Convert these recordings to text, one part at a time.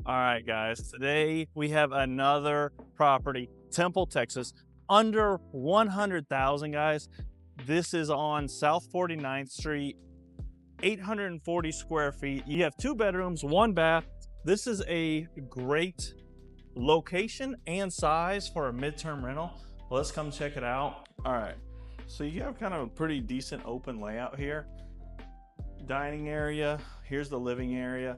All right, guys. Today we have another property, Temple, Texas, under 100,000, guys. This is on South 49th Street, 840 square feet. You have two bedrooms, one bath. This is a great location and size for a midterm rental. Let's come check it out. All right. So you have kind of a pretty decent open layout here. Dining area. Here's the living area.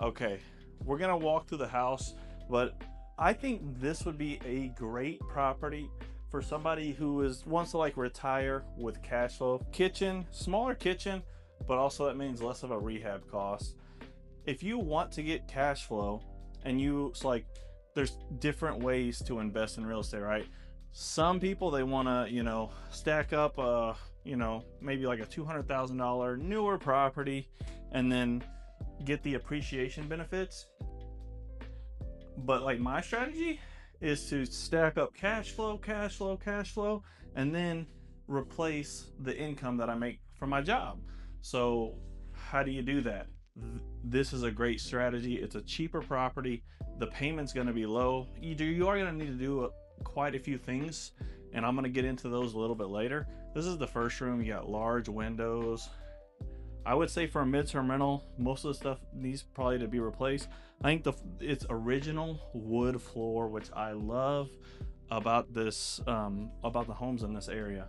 Okay, we're gonna walk through the house, but I think this would be a great property for somebody who wants to like retire with cash flow. Kitchen, smaller kitchen, but also that means less of a rehab cost. If you want to get cash flow and it's like there's different ways to invest in real estate, right? Some people they want to, stack up maybe like a $200,000 newer property and then get the appreciation benefits. But like my strategy is to stack up cash flow, cash flow, cash flow, and then replace the income that I make from my job. So how do you do that? This is a great strategy. It's a cheaper property. The payment's going to be low. You are going to need to do quite a few things, and I'm going to get into those a little bit later. This is the first room. You got large windows. I would say for a midterm rental, most of the stuff needs probably to be replaced. I think it's original wood floor, which I love about about the homes in this area.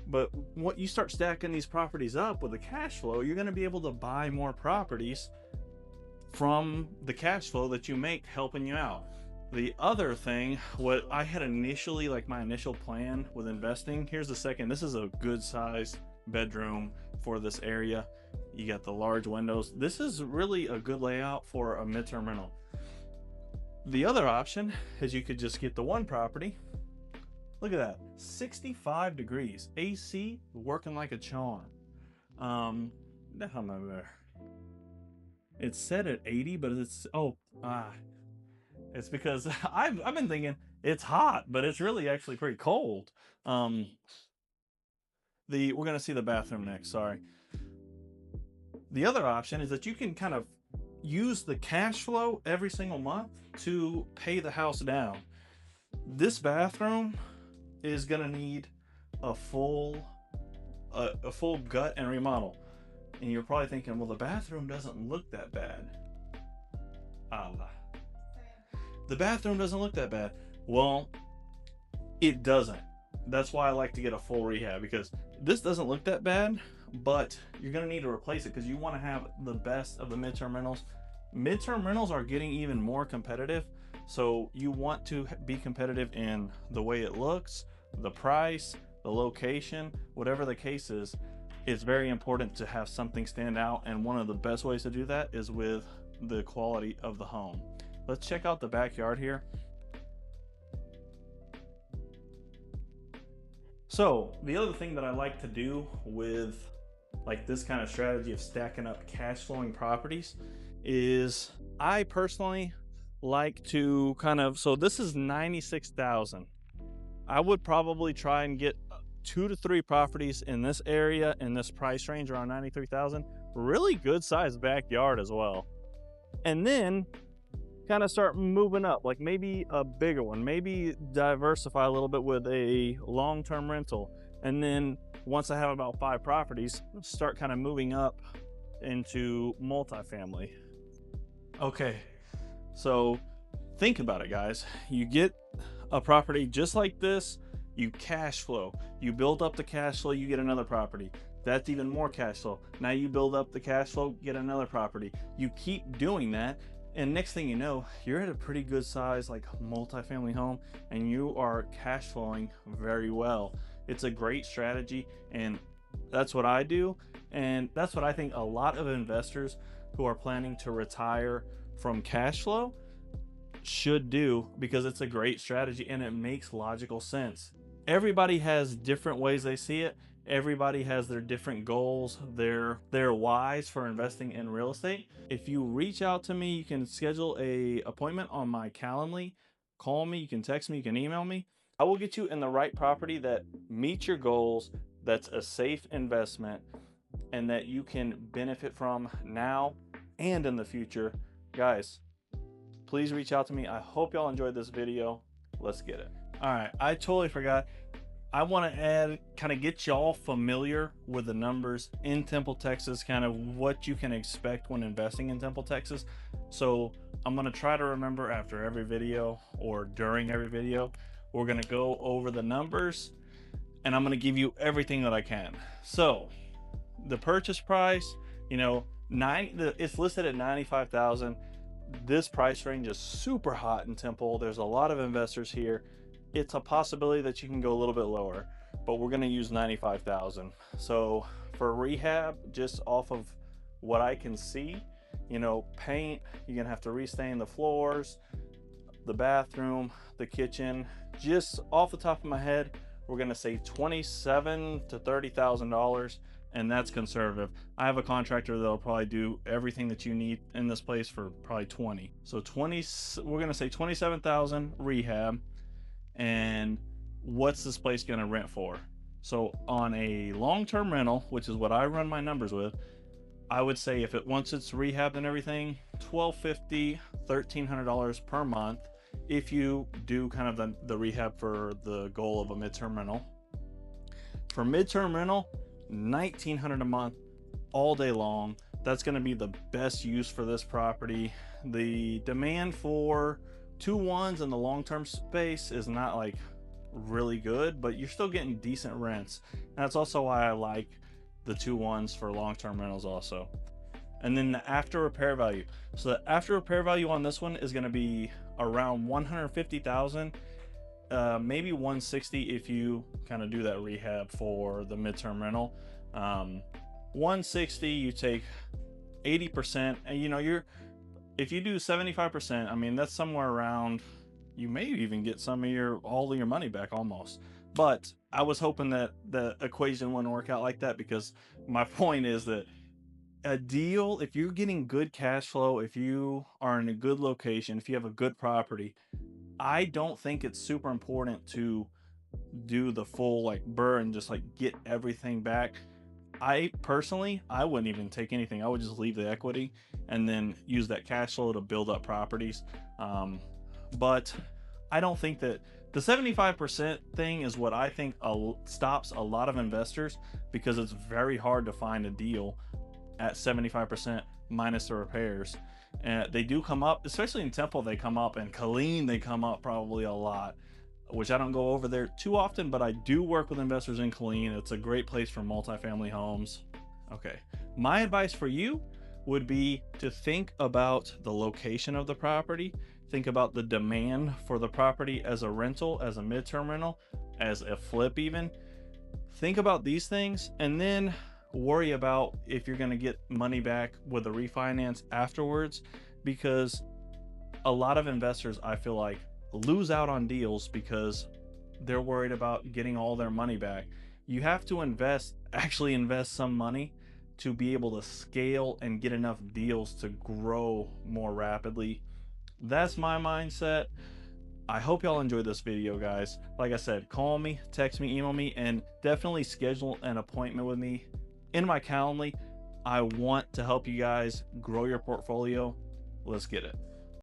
But what you start stacking these properties up with the cash flow, you're going to be able to buy more properties from the cash flow that you make helping you out. The other thing, what I had initially, like my initial plan with investing, here's the second. This is a good size bedroom for this area. You got the large windows. This is really a good layout for a midterm rental. The other option is you could just get the one property. Look at that, 65 degrees, AC working like a charm. It's set at 80, but it's because I've been thinking it's hot, but it's really actually pretty cold. We're gonna see the bathroom next. Sorry. The other option is that you can kind of use the cash flow every single month to pay the house down. This bathroom is gonna need a full gut and remodel. And you're probably thinking, well, the bathroom doesn't look that bad. The bathroom doesn't look that bad. Well, it doesn't. That's why I like to get a full rehab, because this doesn't look that bad, but you're going to need to replace it because you want to have the best of the midterm rentals. Midterm rentals are getting even more competitive, so you want to be competitive in the way it looks, the price, the location, whatever the case is. It's very important to have something stand out, and one of the best ways to do that is with the quality of the home. Let's check out the backyard here. So the other thing that I like to do with like this kind of strategy of stacking up cash flowing properties is I personally like to so this is 96,000. I would probably try and get 2 to 3 properties in this area in this price range around 93,000. Really good sized backyard as well. And then kind of start moving up, like maybe a bigger one, maybe diversify a little bit with a long-term rental. And then once I have about 5 properties, start kind of moving up into multifamily. Okay, so think about it, guys. You get a property just like this, you cash flow, you build up the cash flow, you get another property. That's even more cash flow. Now you build up the cash flow, get another property. You keep doing that, and next thing you know, you're at a pretty good size like multifamily home, and you are cash flowing very well. It's a great strategy, and that's what I do, and that's what I think a lot of investors who are planning to retire from cash flow should do, because it's a great strategy and it makes logical sense. Everybody has different ways they see it. Everybody has their different goals, their whys for investing in real estate. If you reach out to me, you can schedule a appointment on my Calendly. Call me, you can text me, you can email me. I will get you in the right property that meets your goals, that's a safe investment, and that you can benefit from now and in the future. Guys, please reach out to me. I hope y'all enjoyed this video. Let's get it. All right, I totally forgot. I want to add, kind of get y'all familiar with the numbers in Temple, Texas, kind of what you can expect when investing in Temple, Texas. So I'm going to try to remember after every video or during every video, we're going to go over the numbers and I'm going to give you everything that I can. So the purchase price, you know, it's listed at $95,000. This price range is super hot in Temple. There's a lot of investors here. It's a possibility that you can go a little bit lower, but we're going to use $95,000. So for rehab, just off of what I can see, you know, paint, you're going to have to restain the floors, the bathroom, the kitchen. Just off the top of my head, we're going to say $27,000 to $30,000, and that's conservative. I have a contractor that'll probably do everything that you need in this place for probably 20. So we're going to say $27,000 rehab. And what's this place going to rent for? So on a long-term rental, which is what I run my numbers with, I would say once it's rehabbed and everything, $1,250, $1,300 per month. If you do kind of the rehab for the goal of a midterm rental. For midterm rental, $1,900 a month, all day long. That's going to be the best use for this property. The demand for 2-1s in the long-term space is not like really good, but you're still getting decent rents. And that's also why I like the 2-1s for long-term rentals also. And then the after repair value. So the after repair value on this one is going to be around $150,000, maybe $160,000 if you kind of do that rehab for the midterm rental. $160,000, you take 80%, and you know, if you do 75%, I mean, that's somewhere around, you may even get all of your money back almost. But I was hoping that the equation wouldn't work out like that, because my point is that a deal, if you're getting good cash flow, if you are in a good location, if you have a good property, I don't think it's super important to do the full like burr and just like get everything back. I personally, I wouldn't even take anything. I would just leave the equity and then use that cash flow to build up properties. But I don't think that the 75% thing is what I think stops a lot of investors, because it's very hard to find a deal at 75% minus the repairs. And they do come up, especially in Temple, they come up, and Killeen, they come up probably a lot, which I don't go over there too often, but I do work with investors in Killeen. It's a great place for multifamily homes. Okay, my advice for you would be to think about the location of the property, think about the demand for the property as a rental, as a midterm rental, as a flip even. Think about these things, and then worry about if you're going to get money back with a refinance afterwards, because a lot of investors, I feel like, lose out on deals because they're worried about getting all their money back. You have to actually invest some money to be able to scale and get enough deals to grow more rapidly. That's my mindset. I hope y'all enjoyed this video, guys. Like I said, call me, text me, email me, and definitely schedule an appointment with me in my Calendly. I want to help you guys grow your portfolio. Let's get it.